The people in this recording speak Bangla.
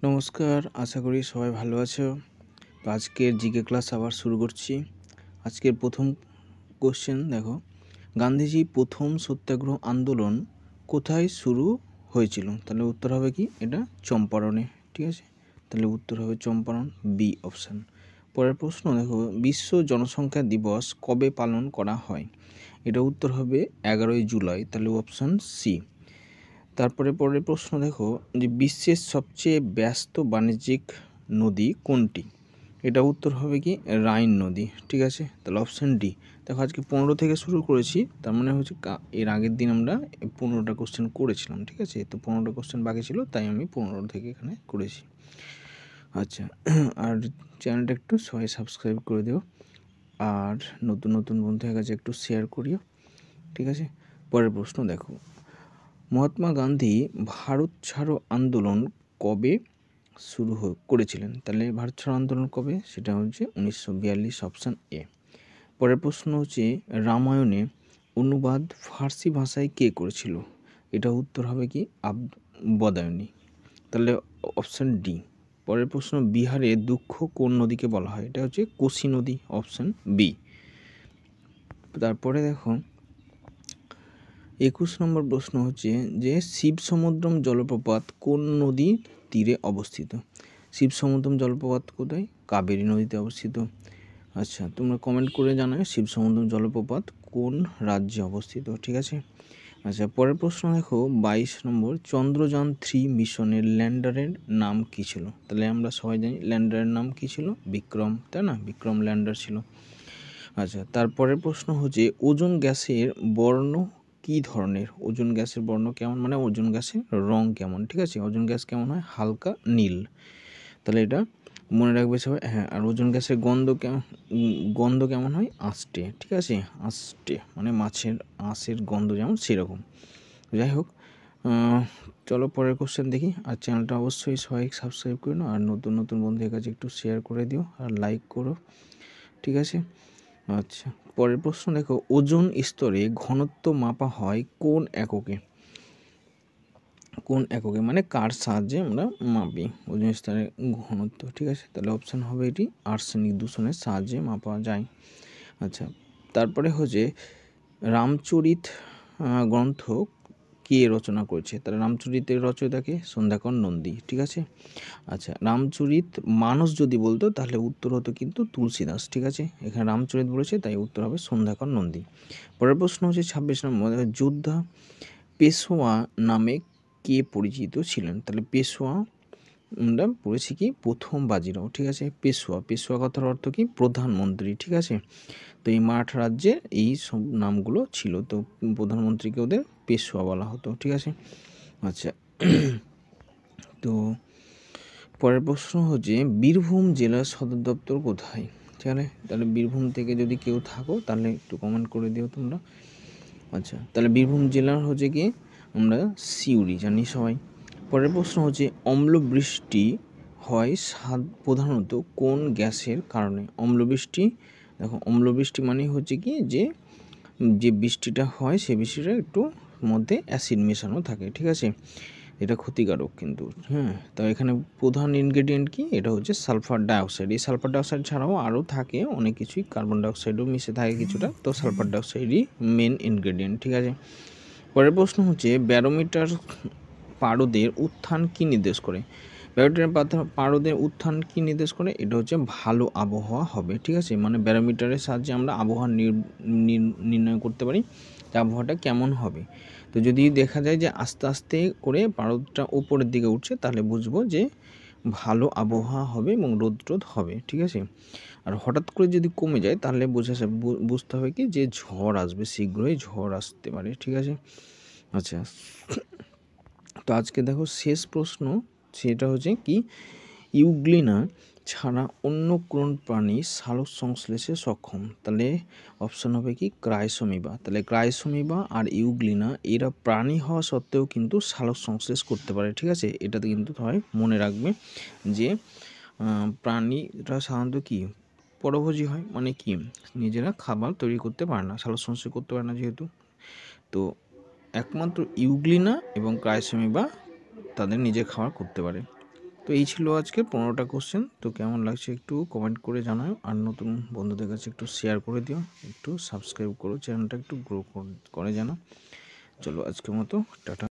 নমস্কার, আশা করি সবাই ভালো আছো। তো আজকের জিকে ক্লাস আবার শুরু করছি। আজকের প্রথম কোশ্চেন দেখো, গান্ধীজি প্রথম সত্যাগ্রহ আন্দোলন কোথায় শুরু হয়েছিল? তাহলে উত্তর হবে কি? এটা চম্পারণে। ঠিক আছে, তাহলে উত্তর হবে চম্পারণ, বি অপশান। পরের প্রশ্ন দেখো, বিশ্ব জনসংখ্যা দিবস কবে পালন করা হয়? এটা উত্তর হবে 11ই জুলাই, তাহলে অপশান সি। তারপরে পরের প্রশ্ন দেখো, যে বিশ্বের সবচেয়ে ব্যস্ত বাণিজ্যিক নদী কোনটি? এটা উত্তর হবে কি? রাইন নদী। ঠিক আছে, তাহলে অপশান ডি। দেখো আজকে 15 থেকে শুরু করেছি, তার মানে হচ্ছে এর আগের দিন আমরা 15টা কোশ্চেন করেছিলাম। ঠিক আছে, তো 15টা কোশ্চেন বাকি ছিল, তাই আমি 15 থেকে এখানে করেছি। আচ্ছা, আর চ্যানেলটা একটু সবাই সাবস্ক্রাইব করে দিও, আর নতুন নতুন বন্ধুদের কাছে একটু শেয়ার করিও। ঠিক আছে, পরের প্রশ্ন দেখো, মহাত্মা গান্ধী ভারত ছাড়ো আন্দোলন কবে শুরু করেছিলেন? তাহলে ভারত ছাড়ো আন্দোলন কবে? সেটা হচ্ছে 1942, অপশান এ। পরের প্রশ্ন হচ্ছে, রামায়ণে অনুবাদ ফার্সি ভাষায় কে করেছিল? এটা উত্তর হবে কি? বদায়নী, তাহলে অপশান ডি। পরের প্রশ্ন, বিহারে দুঃখ কোন নদীকে বলা হয়? এটা হচ্ছে কোসি নদী, অপশান বি। তারপরে দেখো 21 নম্বর প্রশ্ন হচ্ছে যে শিবসমুদ্রম জলপ্রপাত কোন নদীর তীরে অবস্থিত? শিবসমুদ্রম জলপ্রপাত কোথায়? কাবেরী নদীতে অবস্থিত। আচ্ছা, তোমরা কমেন্ট করে জানাও শিবসমুদ্রম জলপ্রপাত কোন রাজ্যে অবস্থিত। ঠিক আছে, আচ্ছা পরের প্রশ্ন দেখো 22 নম্বর, চন্দ্রযান 3 মিশনের ল্যান্ডারের নাম কী ছিল? তাহলে আমরা সবাই জানি ল্যান্ডারের নাম কী ছিল? বিক্রম, তাই না? বিক্রম ল্যান্ডার ছিল। আচ্ছা, তারপরের প্রশ্ন হচ্ছে ওজোন গ্যাসের বর্ণ কী ধরনের? ওজোন গ্যাসের বর্ণ কেমন, মানে ওজোন গ্যাসের রং কেমন? ঠিক আছে, ওজোন গ্যাস কেমন হয়? হালকা নীল। তাহলে এটা মনে রাখবে সবাই। হ্যাঁ, আর ওজোন গ্যাসের গন্ধ কেমন হয়? আষ্টে। ঠিক আছে, আষ্টে মানে মাছের আঁশের গন্ধ যেমন সেরকম। যাই হোক, চলো পরের কোশ্চেন দেখি। আর চ্যানেলটা অবশ্যই সবাই সাবস্ক্রাইব করে নাও, আর নতুন নতুন বন্ধুদের কাছে একটু শেয়ার করে দিও, আর লাইক করো। ঠিক আছে, আচ্ছা পরের প্রশ্ন দেখো, ওজোন স্তরে ঘনত্ব মাপা হয় কোন এককে? কোন এককে মানে কার সাহায্যে আমরা মাপি ওজোন স্তরের ঘনত্ব? ঠিক আছে, তাহলে অপশান হবে এটি আর্সেনিক দূষণের সাহায্যে মাপা যায়। আচ্ছা, তারপরে হচ্ছে রামচরিত গ্রন্থ কে রচনা করেছে? তাহলে রামচরিতের রচয়িতাকে সন্ধ্যাকর নন্দী। ঠিক আছে, আচ্ছা রামচরিত মানস যদি বলতো তাহলে উত্তর হতো কিন্তু তুলসীদাস। ঠিক আছে, এখানে রামচরিত বলেছে তাই উত্তর হবে সন্ধ্যাকর নন্দী। পরের প্রশ্ন হচ্ছে 26 নম্বর, যোদ্ধা পেশোয়া নামে কে পরিচিত ছিলেন? তাহলে পেশোয়া আমরা পড়েছি কি প্রথম বাজিরাও। ঠিক আছে, পেশোয়া কথার অর্থ কি? প্রধানমন্ত্রী। ঠিক আছে, তো এই মারাঠা রাজ্যের এই সব নামগুলো ছিল, তো প্রধানমন্ত্রীকে ওদের পেশোয়া বলা হতো। ঠিক আছে, আচ্ছা তো পরের প্রশ্ন হচ্ছে বীরভূম জেলার সদর দপ্তর কোথায়? তাহলে বীরভূম থেকে যদি কেউ থাকো তাহলে একটু কমেন্ট করে দিও তোমরা। আচ্ছা, তাহলে বীরভূম জেলার হচ্ছে কি আমরা সিউড়ি জানি সবাই। পরের প্রশ্ন হচ্ছে অম্লবৃষ্টি হয় প্রধানত কোন গ্যাসের কারণে? অম্লবৃষ্টি, দেখো অম্লবৃষ্টি মানে হচ্ছে কি যে বৃষ্টিটা হয় সেই বৃষ্টিটা একটু মধ্যে অ্যাসিড মেশানো থাকে। ঠিক আছে, এটা ক্ষতিকারক কিন্তু। হ্যাঁ, তো এখানে প্রধান ইনগ্রেডিয়েন্ট কি? এটা হচ্ছে সালফার ডাইঅক্সাইড। এই সালফার ডাইঅক্সাইড ছাড়াও আরও থাকে অনেক কিছুই, কার্বন ডাইঅক্সাইডও মিশে থাকে কিছুটা, তো সালফার ডাইঅক্সাইডই মেন ইনগ্রেডিয়েন্ট। ঠিক আছে, পরের প্রশ্ন হচ্ছে ব্যারোমিটার পারদের উত্থান কি নির্দেশ করে? ব্যারোমিটার পারদের উত্থান কি নির্দেশ করে? এটা হচ্ছে ভালো আবহাওয়া হবে। ঠিক আছে, মানে ব্যারোমিটারের সাহায্যে আমরা আবহাওয়া নির্ণয় করতে পারি যে আবহাওয়াটা কেমন হবে। তো যদি দেখা যায় যে আস্তে আস্তে করে পারদটা উপরের দিকে উঠছে তাহলে বুঝবো যে ভালো আবহাওয়া হবে এবং রোদ হবে। ঠিক আছে, আর হঠাৎ করে যদি কমে যায় তাহলে বুঝতে হবে কি যে ঝড় আসবে, শীঘ্রই ঝড় আসতে পারে। ঠিক আছে, আচ্ছা তো আজকে দেখো শেষ প্রশ্ন, সেটা হচ্ছে কি ইউগ্লিনা ছাড়া অন্য কোন প্রাণী সালোক সংশ্লেষে সক্ষম? তাহলে অপশন হবে কি ক্রাইসোমিবা। তাহলে ক্রাইসোমিবা আর ইউগ্লিনা এরা প্রাণী হওয়া সত্ত্বেও কিন্তু সালোক সংশ্লেষ করতে পারে। ঠিক আছে, এটাতে কিন্তু হয় মনে রাখবে যে প্রাণীরা সাধারণত কি পরভোজী হয়, মানে কি নিজেরা খাবার তৈরি করতে পারে না, সালোক সংশ্লেষ করতে পারে না যেহেতু। তো একমাত্র ইউগ্লিনা এবং ক্রাইসোমিবা তাদের নিজের খাবার করতে পারে। তো এই ছিল আজকে 15টা কোশ্চেন। তো কেমন লাগছে একটু কমেন্ট করে জানাও, আর নতুন বন্ধুদের কাছে একটু শেয়ার করে দিও, একটু সাবস্ক্রাইব করো, চ্যানেলটা একটু গ্রো করে জানাও। চলো আজকের মতো টাটা।